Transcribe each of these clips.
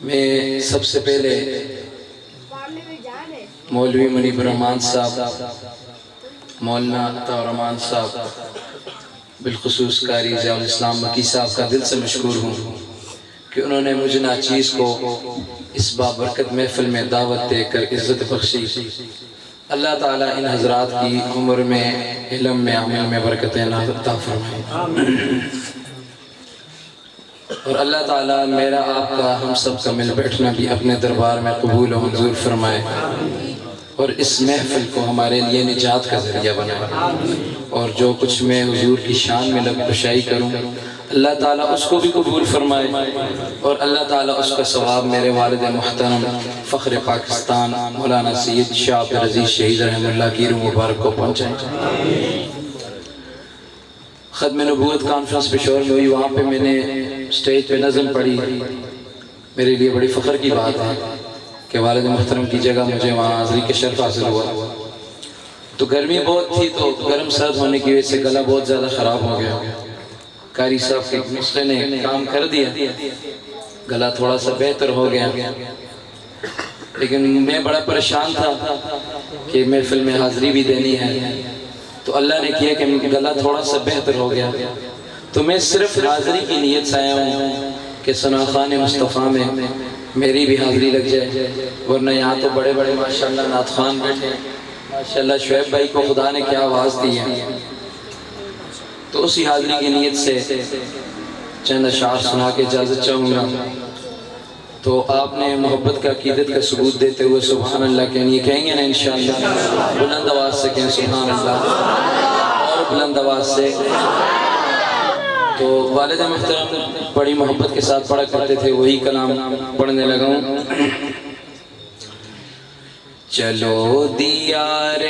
میں سب سے پہلے مولوی منیب الرحمان صاحب، مولانا عطا الرحمان صاحب، بالخصوص قاری ضیاء الاسلام مکی صاحب کا دل سے مشکور ہوں کہ انہوں نے مجھے ناچیز کو اس بابرکت محفل میں دعوت دے کر عزت بخشی۔ اللہ تعالیٰ ان حضرات کی عمر میں، علم میں، عمل میں برکتیں عطا فرمائے، اور اللہ تعالیٰ میرا آپ کا، ہم سب کا مل بیٹھنا بھی اپنے دربار میں قبول و منظور فرمائے، اور اس محفل کو ہمارے لیے نجات کا ذریعہ بنائے، اور جو کچھ میں حضور کی شان میں لب کشائی کروں اللہ تعالیٰ اس کو بھی قبول فرمائے، اور اللہ تعالیٰ اس کا ثواب میرے والد محترم فخر پاکستان مولانا سید شاہ عبد العزیز شہید رحمہ اللہ کی روح مبارک کو پہنچائے۔ ختم نبوت کانفرنس پشاور میں ہوئی، وہاں پہ میں نے سٹیج پہ نظم پڑھی، میرے لیے بڑی فخر کی بات ہے کہ والد محترم کی جگہ مجھے وہاں حاضری کے شرف حاصل ہوا۔ تو گرمی بہت تھی، تو گرم سرد ہونے کی وجہ سے گلا بہت زیادہ خراب ہو گیا۔ قاری صاحب کے نسخے نے کام کر دیا، گلا تھوڑا سا بہتر ہو گیا، لیکن میں بڑا پریشان تھا کہ محفل میں حاضری بھی دینی ہے۔ تو اللہ نے کیا کہ گلا تھوڑا سا بہتر ہو گیا، تو میں صرف حاضری کی نیت سے آیا ہوں کہ ثناخوان مصطفیٰ میں میری بھی حاضری لگ جائے، ورنہ یہاں تو بڑے بڑے ماشاءاللہ نعت خوان بیٹھے ہیں، ماشاءاللہ شعیب بھائی کو خدا نے کیا آواز دی ہے۔ تو اسی حاضری کی نیت سے چند اشعار سنا کے اجازت چاہوں گا۔ تو آپ نے محبت کا، عقیدت کا ثبوت دیتے ہوئے سبحان اللہ کہیں گے نا انشاءاللہ؟ بلند آواز سے کہیں سبحان اللہ، اور بلند آواز سے۔ تو والد محترم بڑی محبت کے ساتھ پڑھا کرتے تھے، وہی کلام پڑھنے لگا ہوں۔ چلو دیار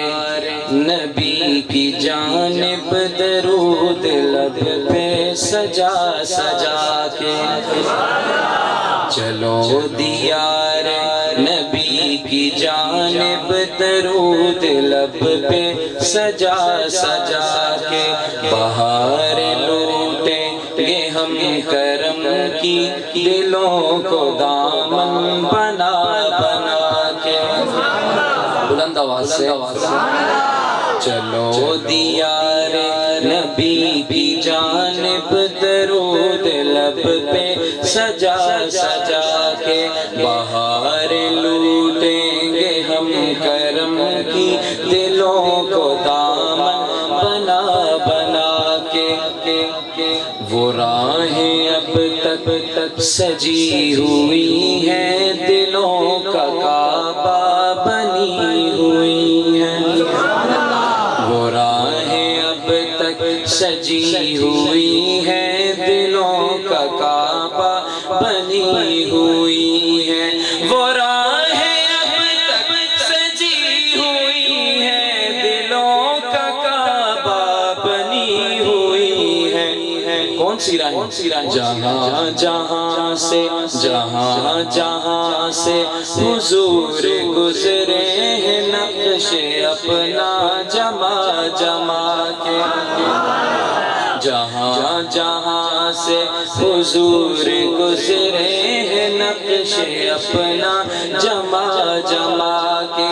نبی کی جانب درود لب پہ سجا سجا کے، چلو دیار نبی کی جانب درود لب پہ سجا سجا کے، بہار لوٹیں گے ہم کرم کی دلوں کو دامن بنا بنا کے، بلند آواز سے۔ چلو دیار نبی کی جانب درود لب پہ سجا سجا کے، بہار لوٹیں گے ہم کرم کی دلوں کو دامن بنا بنا کے، وہ راہیں اب تک سجی ہوئی ہیں، دلوں کا کعبہ بنی ہوئی ہیں، وہ راہیں اب تک سجی ہوئی ہیں، دلوں کا کعبہ بنی ہوئی ہیں، وہ راہیں اب تک سجی ہوئی ہیں، دلوں کا کعبہ بنی ہوئی ہیں۔ کون سی راہیں؟ جہاں جہاں سے حضور گزرے ہیں، نقش اپنا جما جما کے، جہاں جہاں سے حضور گزرے ہیں، نقش اپنا جما جما کے۔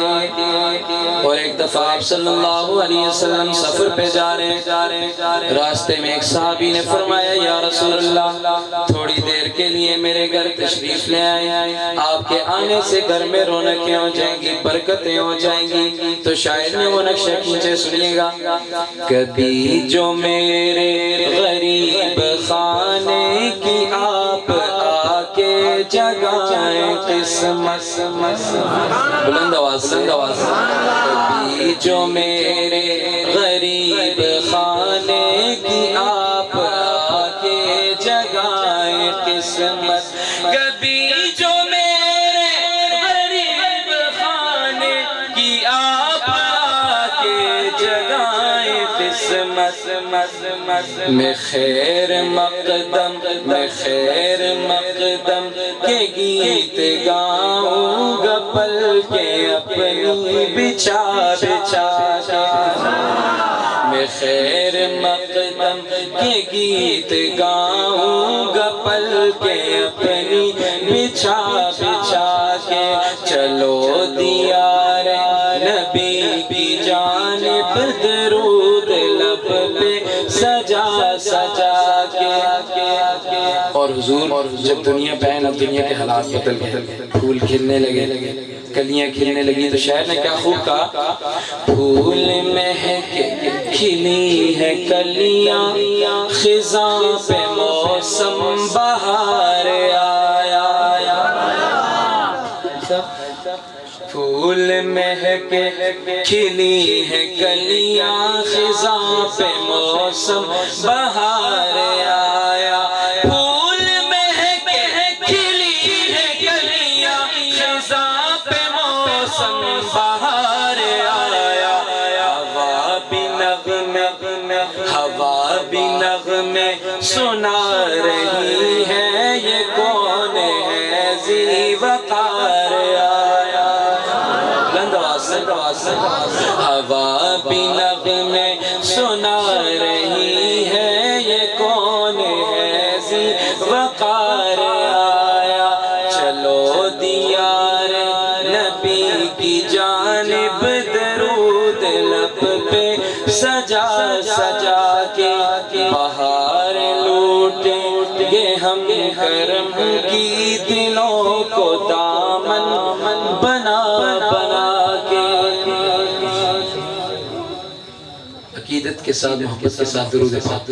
اور ایک دفعہ آپ صلی اللہ علیہ وسلم سفر پہ جا رہے، راستے میں ایک صحابی نے فرمایا یا رسول اللہ تھوڑی دیر کے لیے میرے گھر تشریف لے آئے، آپ کے آنے سے گھر میں رونقیں ہو جائیں گی، برکتیں ہو جائیں گی۔ تو شاعر نے وہ نقشہ کھینچے، سنیے گا۔ کبھی جو میرے غریب خانے کی آپ آ کے جگائیں قسمت، بلند آواز سے۔ کبھی جو میرے غریب خانے کی آپ آ کے جگائیں قسمت، کبھی جو میرے غریب خانے کی آپ آ کے جگائیں قسمت، میں خیر مقدم کے گیت گاؤں گا، پل کے اپنی بچھا بچھا کے، میں خیر مقدم کے گیت گاؤں گا، پل کے اپنی بچھا بچھا کے چلو دیار نبی کی جانب درود لب پہ سجا سجا کے اور حضور جب دنیا پہ اب دنیا کے حالات بدل گئے، پھول کھلنے لگے، کلیاں کھلنے لگی، تو شاعر نے کیا خوب کہا، پھول مہک کھلی ہے کلیاں خزاں پہ موسم بہار آیا، پھول مہک کھلی ہے کلیاں خزاں پہ موسم بہار آیا، پھول مہک کھلی ہے کلیاں خزاں پہ موسم بہار آیا، ہوا بھی نغمے سنا رہی ہے، یہ کون ہے ذی وقار آیا، ہوا بھی نغمے سنا رہی ہے، یہ کون ہے ذی وقار آیا، چلو دیار نبی کی جانب درود لب پہ سجا سجا کے بہار لوٹیں گے ہم کرم کی دلوں کو دامن بنا بنا کے، عقیدت کے ساتھ محبت کے ساتھ درود پاک